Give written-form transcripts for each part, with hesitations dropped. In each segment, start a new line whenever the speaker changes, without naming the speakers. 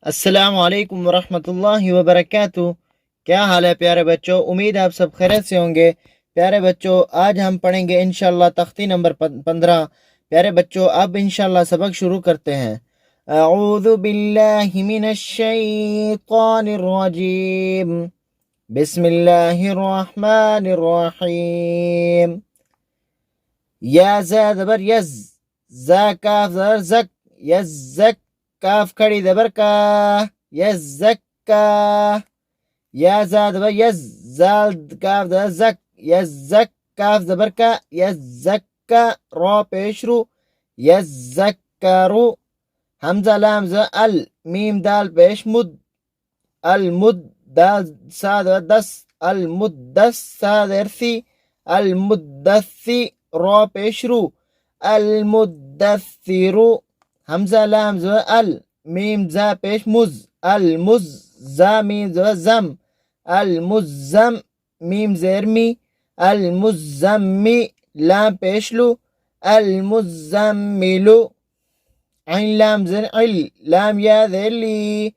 अस्सलामु अलैकुम वरहमतुल्लाहि वबरकातुहू। क्या हाल है प्यारे बच्चों, उम्मीद है आप सब खैरियत से होंगे। प्यारे बच्चों, आज हम पढ़ेंगे इंशाल्लाह तख्ती नंबर 15। प्यारे बच्चों, अब इंशाल्लाह सबक शुरू करते हैं। अऊज़ु बिल्लाहि मिनश शैतानिर रजीम। बिस्मिल्लाहिर रहमानिर रहीम। या ज़ा ज़बर यज़, ज़ा काफ ज़बर ज़क, यज़्ज़क, काफ खड़ी ज़बर का, यज़्ज़क्का। या ज़ा ज़बर यज़, ज़ाल काफ ज़बर ज़क, यज़्ज़क, काफ ज़बर का, यज़्ज़क्का, रा पेश रू, यज़्ज़क्करु। हमज़ा लाम ज़ अल, मीम दाल पेश मुद, अल मुद, दाल सा ज़बर दस, अल मुद्दस, सा ज़ेर सी, अल मुद्दस्सी, रा पेश रू, अल मुद्दस्सिरु। हमज़ा लाम ज़ अल, मीम ज़ा पेश मुज, अल मुज, ज़ा मीम ज़ ज़म, अल मुज़्ज़म, मीम ज़ेर मी, अल मुज़्ज़म्मी, लाम पेश लू, अल मुज़्ज़म्मिलु। ऐन लाम ज़ेर इल, लाम या ज़ेर ली,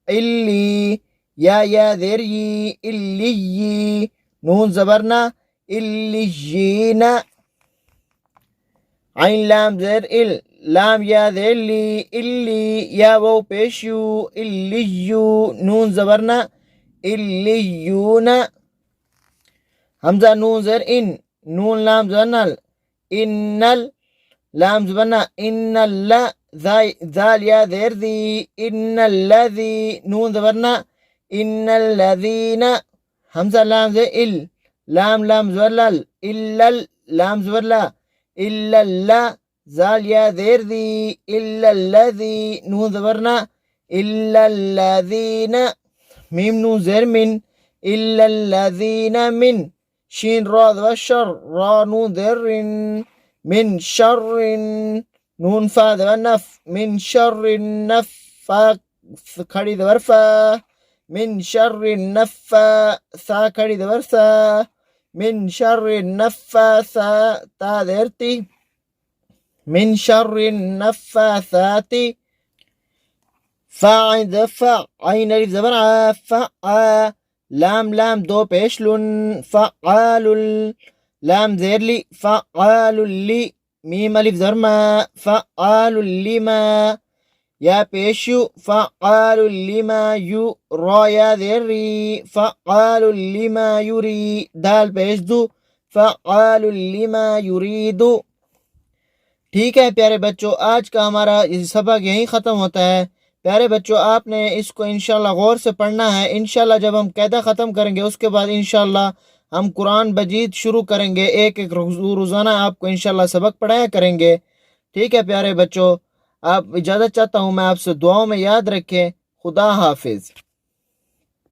इल्ली, या ज़ेर यी, इल्लिय्यी, नून ज़बरना, इल्लिय्यीना। ऐन लाम ज़ेर इल, लाम या ज़ेर ली, इल्ली, या वो पेशयू, इल्लिय्यू, नून ज़बरना, इल्लिय्यूना। हमज़ा नून ज़ेर इन, नून लाम ज़ेर नल, इन्नल, लाम ज़बरना, इन्नल्ला, ज़ाल या ज़ेर ज़ी, इन्नल्लज़ी, नून ज़बरना, इन्नल्लज़ीना। हमज़ा लाम ज़ेर इल, लाम ज़बर लल, इल्लल, लाम ज़बर ला, इल्लल्ला, ज़ाल या ज़ेर ज़ी, इल्लल्लज़ी, नून ज़बरना, इल्लल्लज़ीना। मीम नून ज़ेर मिन, इल्लल्लज़ीना मिन। शीन रा ज़बर शर, रा नून ज़ेर रिन, मिन शर्रिन, नून फा ज़बर नफ, मिन शर्रिन नफ, फा खड़ी ज़बर फा, मिन शर्रिन नफ़्फ़ा, सा खड़ी ज़बर सा, मिन शर्रिन नफ़्फ़ासा, ता ज़ेर ती, मिन शर्रिन नफ़्फ़ासाती। फा ऐन ज़बर फा, ऐन अलिफ ज़बर आ, फ़अ, लाम दो पेश लुन, फ़अआलुल, लाम ज़ेर ली, फ़अआलुल ली, मीम अलिफ ज़बर मा, फ़अआलुल लिमा, या पेशु, फ़अआलुल लिमा यू, रा या ज़ेर री, फ़अआलुल लिमा युरी, दाल पेश दू, फ़अआलुल लिमा युरीदु। ठीक है प्यारे बच्चों, आज का हमारा सबक यहीं ख़त्म होता है। प्यारे बच्चों, आपने इसको इंशाल्लाह गौर से पढ़ना है। इंशाल्लाह जब हम कायदा ख़त्म करेंगे उसके बाद इंशाल्लाह हम कुरान मजीद शुरू करेंगे। एक एक रोज़ाना आपको इंशाल्लाह सबक पढ़ाया करेंगे। ठीक है प्यारे बच्चों, आप इजाज़त चाहता हूँ मैं आपसे, दुआओं में याद रखें। खुदा हाफिज़।